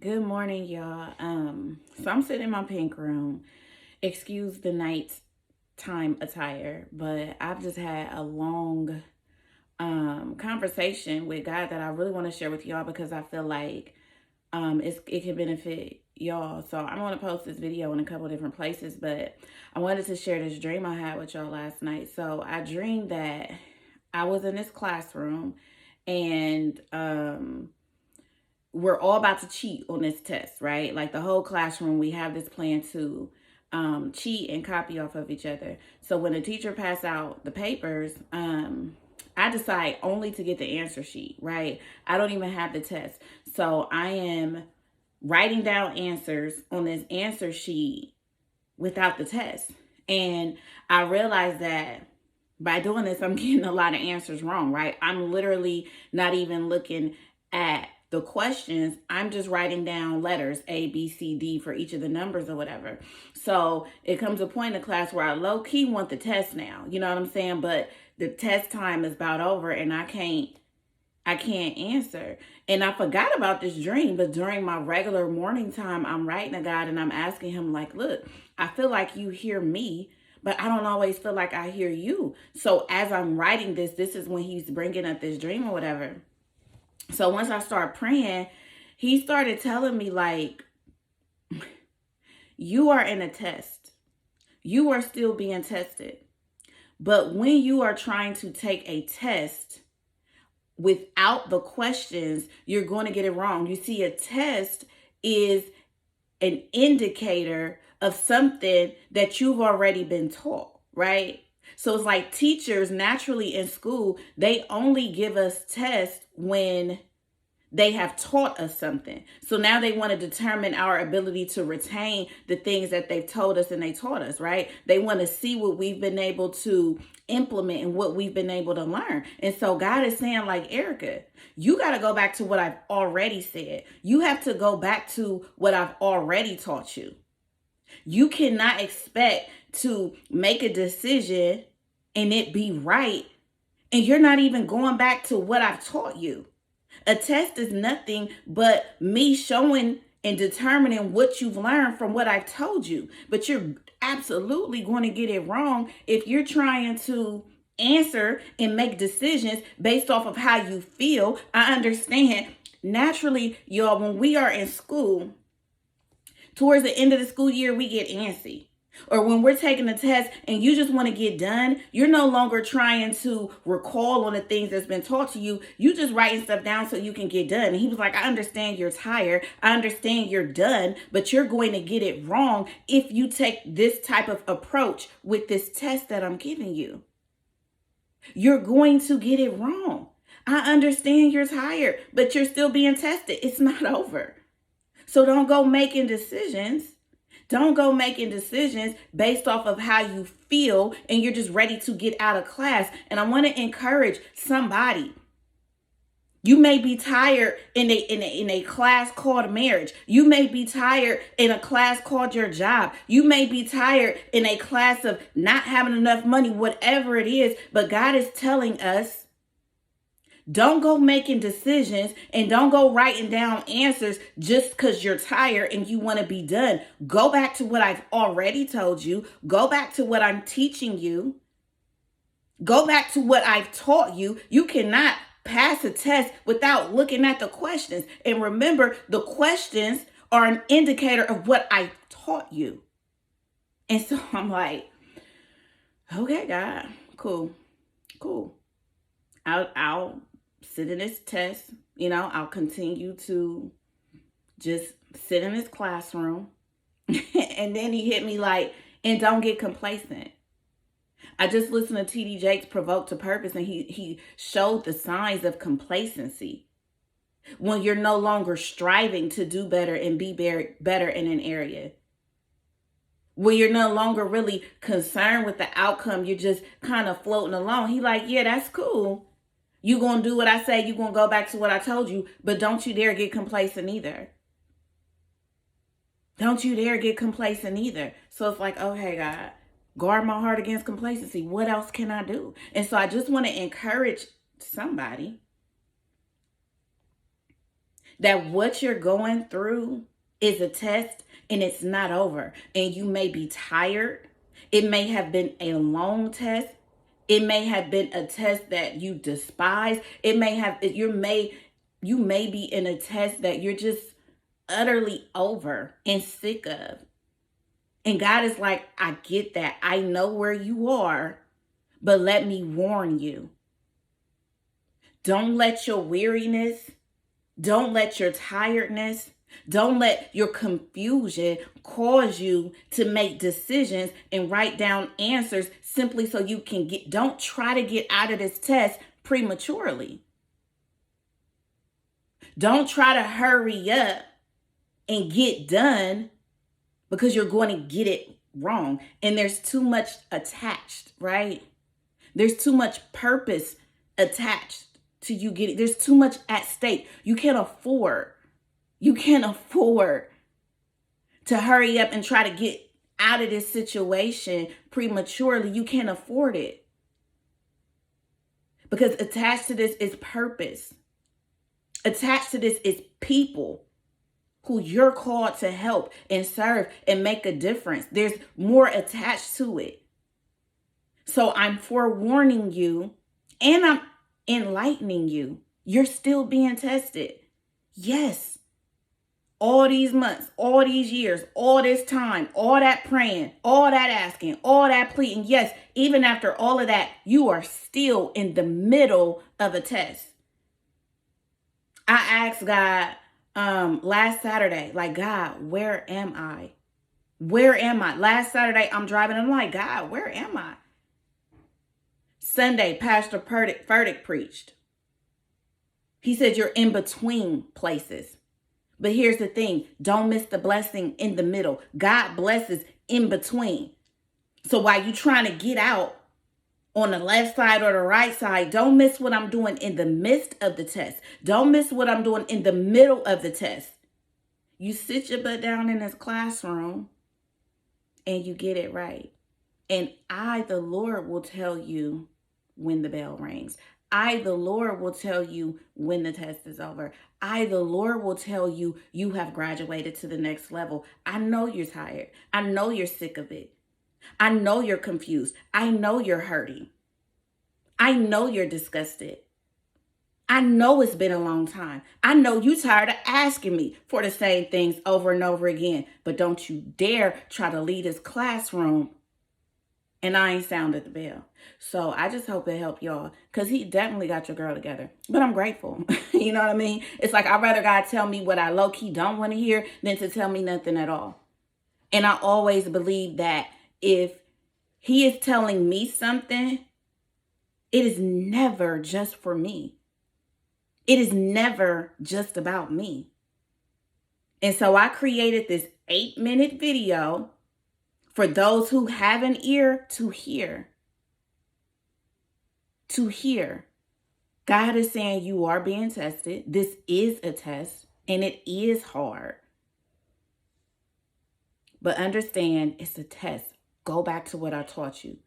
Good morning, y'all. So I'm sitting in my pink room. Excuse the night time attire, but I've just had a long conversation with God that I really want to share with y'all because I feel like it can benefit y'all. So I'm gonna post this video in a couple different places, but I wanted to share this dream I had with y'all last night. So I dreamed that I was in this classroom and we're all about to cheat on this test, right? Like the whole classroom, we have this plan to cheat and copy off of each other. So when the teacher pass out the papers, I decide only to get the answer sheet, right? I don't even have the test. So I am writing down answers on this answer sheet without the test. And I realized that by doing this, I'm getting a lot of answers wrong, right? I'm literally not even looking at the questions. I'm just writing down letters A, B, C, D for each of the numbers or whatever. So it comes a point in class where I low key want the test now. You know what I'm saying? But the test time is about over and I can't answer. And I forgot about this dream, but during my regular morning time, I'm writing to God and I'm asking him like, look, I feel like you hear me, but I don't always feel like I hear you. So as I'm writing this is when he's bringing up this dream or whatever. So once I start praying, he started telling me like, you are in a test. You are still being tested. But when you are trying to take a test, without the questions, you're going to get it wrong. You see, a test is an indicator of something that you've already been taught, right? So it's like teachers naturally in school, they only give us tests when they have taught us something. So now they want to determine our ability to retain the things that they've told us and they taught us, right? They want to see what we've been able to implement and what we've been able to learn. And so God is saying, like, Erica, you got to go back to what I've already said. You have to go back to what I've already taught you. You cannot expect to make a decision and it be right, and you're not even going back to what I've taught you. A test is nothing but me showing and determining what you've learned from what I've told you. But you're absolutely going to get it wrong if you're trying to answer and make decisions based off of how you feel. I understand. Naturally, y'all, when we are in school, towards the end of the school year, we get antsy. Or when we're taking a test and you just want to get done, you're no longer trying to recall on the things that's been taught to you. You just writing stuff down so you can get done. And he was like, I understand you're tired. I understand you're done, but you're going to get it wrong if you take this type of approach with this test that I'm giving you. You're going to get it wrong. I understand you're tired, but you're still being tested. It's not over. So don't go making decisions. Don't go making decisions based off of how you feel and you're just ready to get out of class. And I want to encourage somebody. You may be tired in a class called marriage. You may be tired in a class called your job. You may be tired in a class of not having enough money, whatever it is. But God is telling us, don't go making decisions and don't go writing down answers just because you're tired and you want to be done. Go back to what I've already told you. Go back to what I'm teaching you. Go back to what I've taught you. You cannot pass a test without looking at the questions. And remember, the questions are an indicator of what I taught you. And so I'm like, okay, God, cool. I'll sit in this test. I'll continue to just sit in this classroom. And then he hit me like, and don't get complacent. I just listened to T.D. Jakes' Provoke to Purpose, and he showed the signs of complacency. When you're no longer striving to do better and be better in an area. When you're no longer really concerned with the outcome, you're just kind of floating along. He like, yeah, that's cool. You gonna do what I say, you gonna go back to what I told you, but don't you dare get complacent either. Don't you dare get complacent either. So it's like, okay, God, guard my heart against complacency. What else can I do? And so I just want to encourage somebody. that what you're going through is a test and it's not over. And you may be tired. It may have been a long test. It may have been a test that you despise. It may have, you may be in a test that you're just utterly over and sick of. And God is like, I get that. I know where you are, but let me warn you. Don't let your weariness, don't let your tiredness, don't let your confusion cause you to make decisions and write down answers simply so you can don't try to get out of this test prematurely. Don't try to hurry up and get done because you're going to get it wrong. And there's too much attached, right? There's too much purpose attached to you getting, there's too much at stake. You can't afford to hurry up and try to get out of this situation prematurely. You can't afford it. Because attached to this is purpose. Attached to this is people who you're called to help and serve and make a difference. There's more attached to it. So I'm forewarning you and I'm enlightening you. You're still being tested. Yes. All these months, all these years, all this time, all that praying, all that asking, all that pleading. Yes, even after all of that, you are still in the middle of a test. I asked God last Saturday, like, God, where am I? Where am I? Last Saturday, I'm driving. I'm like, God, where am I? Sunday, Pastor Furtick preached. He said, you're in between places. But here's the thing. Don't miss the blessing in the middle. God blesses in between. So while you're trying to get out on the left side or the right side, don't miss what I'm doing in the midst of the test. Don't miss what I'm doing in the middle of the test. You sit your butt down in this classroom and you get it right. And I, the Lord, will tell you when the bell rings. I, the Lord, will tell you when the test is over. I, the Lord, will tell you you have graduated to the next level. I know you're tired. I know you're sick of it. I know you're confused. I know you're hurting. I know you're disgusted. I know it's been a long time. I know you're tired of asking me for the same things over and over again. But don't you dare try to leave this classroom and I ain't sounded the bell. So I just hope it helped y'all, because he definitely got your girl together. But I'm grateful. You know what I mean? It's like I'd rather God tell me what I low-key don't want to hear than to tell me nothing at all. And I always believe that if he is telling me something, it is never just for me. It is never just about me. And so I created this 8-minute video for those who have an ear to hear. To hear. God is saying you are being tested. This is a test and it is hard. But understand it's a test. Go back to what I taught you.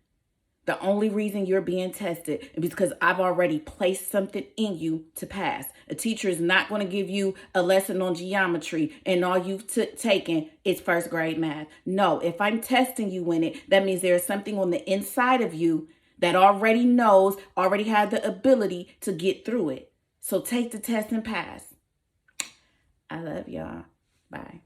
The only reason you're being tested is because I've already placed something in you to pass. A teacher is not going to give you a lesson on geometry and all you've taken is first grade math. No, if I'm testing you in it, that means there's something on the inside of you that already knows, already had the ability to get through it. So take the test and pass. I love y'all. Bye.